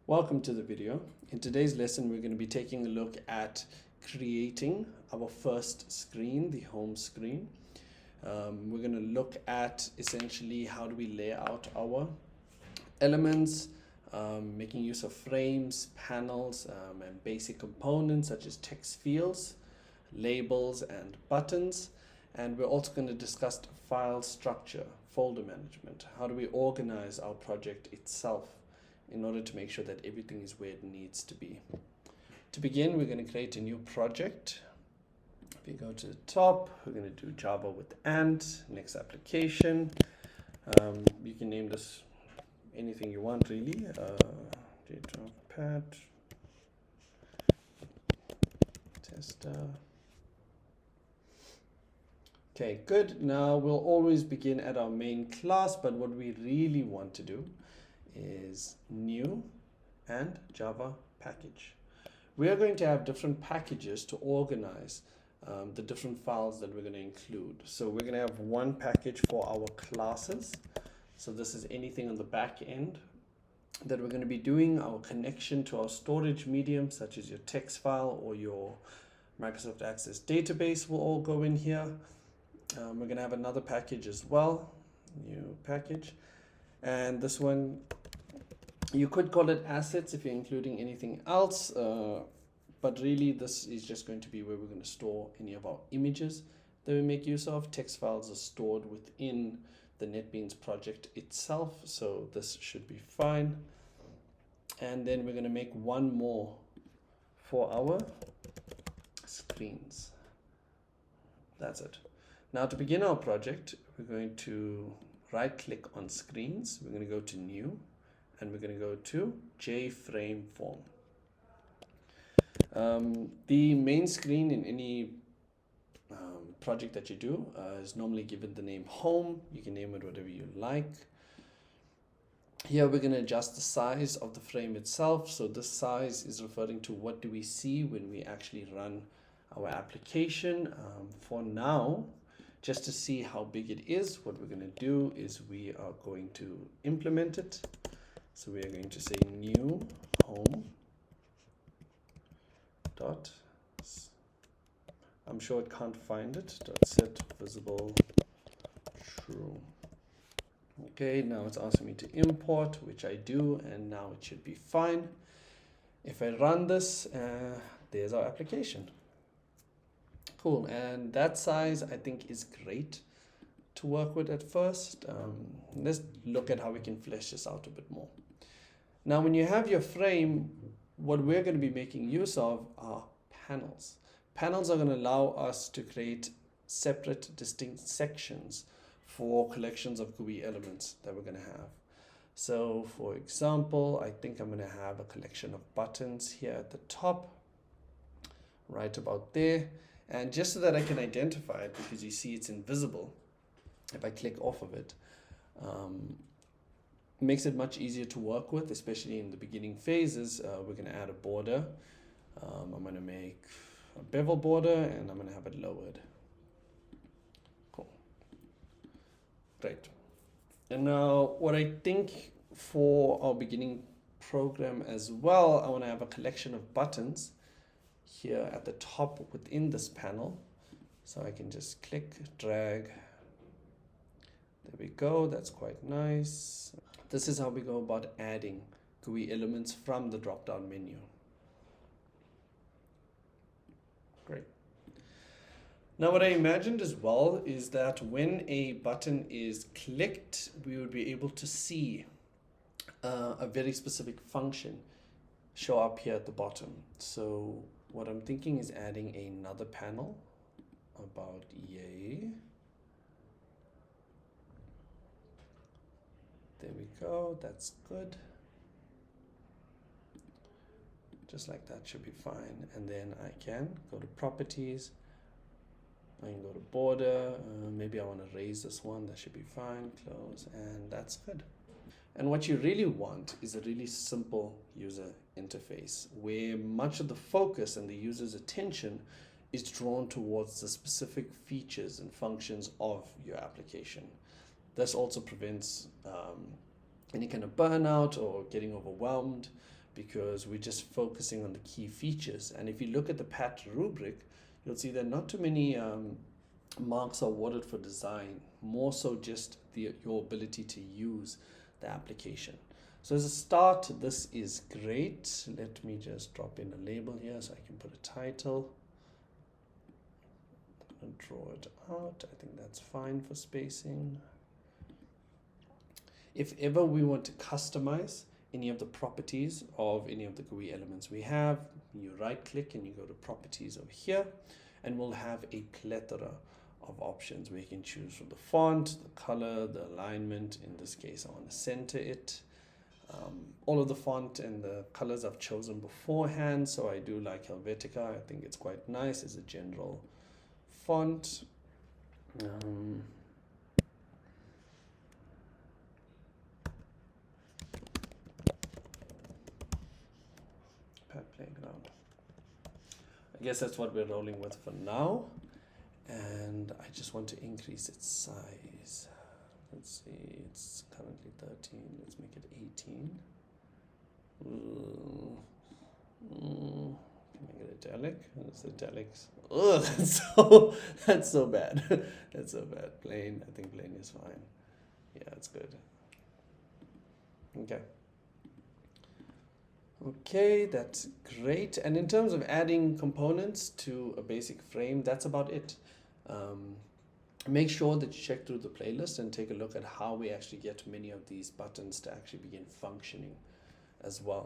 Welcome to the video. In today's lesson, we're going to be taking a look at creating our first screen, the home screen. We're going to look at essentially how do we lay out our elements, making use of frames, panels, and basic components such as text fields, labels, and buttons. And we're also going to discuss file structure, folder management. How do we organize our project itself in order to make sure that everything is where it needs to be. To begin, we're going to create a new project. If you go to the top, we're going to do Java with and, next application. You can name this anything you want really. Pad, tester. Okay, good. Now we'll always begin at our main class, but what we really want to do is new and Java package. We are going to have different packages to organize the different files that we're going to include. So we're going to have one package for our classes. So this is anything on the back end that we're going to be doing, our connection to our storage medium, such as your text file or your Microsoft Access database will all go in here. We're going to have another package as well, new package. And this one, you could call it assets if you're including anything else, but really this is just going to be where we're going to store any of our images that we make use of. Text files are stored within the Netbeans project itself, so this should be fine. And then we're going to make one more for our screens. That's it. Now to begin our project, we're going to right click on screens, we're going to go to new, and we're going to go to JFrame form. The main screen in any project that you do is normally given the name home. You can name it whatever you like. Here we're going to adjust the size of the frame itself. So this size is referring to what do we see when we actually run our application. For now, just to see how big it is, what we're going to do is we are going to implement it. So we are going to say new home dot, I'm sure it can't find it, dot set visible true. Okay, now it's asking me to import, which I do, and now it should be fine. If I run this, there's our application. Cool, and that size I think is great to work with at first. Let's look at how we can flesh this out a bit more. Now when you have your frame, what we're going to be making use of are panels. Panels are going to allow us to create separate distinct sections for collections of GUI elements that we're going to have. So for example, I think I'm going to have a collection of buttons here at the top, right about there. And just so that I can identify it, because you see it's invisible, if I click off of it, makes it much easier to work with, especially in the beginning phases. We're going to add a border. I'm going to make a bevel border and I'm going to have it lowered. Cool. Great. And now what I think for our beginning program as well, I want to have a collection of buttons here at the top within this panel. So I can just click, drag. There we go. That's quite nice. This is how we go about adding GUI elements from the drop-down menu. Great. Now what I imagined as well is that when a button is clicked, we would be able to see a very specific function show up here at the bottom. So what I'm thinking is adding another panel about yay. There we go, that's good. Just like that should be fine. And then I can go to properties. I can go to border. Maybe I want to raise this one, that should be fine. Close, and that's good. And what you really want is a really simple user interface where much of the focus and the user's attention is drawn towards the specific features and functions of your application. This also prevents any kind of burnout or getting overwhelmed because we're just focusing on the key features. And if you look at the PAT rubric, you'll see that not too many marks are awarded for design, more so just your ability to use the application. So as a start, this is great. Let me just drop in a label here so I can put a title. And draw it out. I think that's fine for spacing. If ever we want to customize any of the properties of any of the GUI elements we have, you right click and you go to properties over here, and we'll have a plethora of options where you can choose from the font, the color, the alignment. In this case, I want to center it. All of the font and the colors I've chosen beforehand, so I do like Helvetica. I think it's quite nice as a general font. Playground. I guess that's what we're rolling with for now, and I just want to increase its size. Let's see, it's currently 13. Let's make it 18. Can make it italic. It's italics. Ugh, that's so bad. That's so bad. Plain. I think plain is fine. Yeah, it's good. Okay. Okay, that's great. And in terms of adding components to a basic frame, that's about it. Make sure that you check through the playlist and take a look at how we actually get many of these buttons to actually begin functioning as well.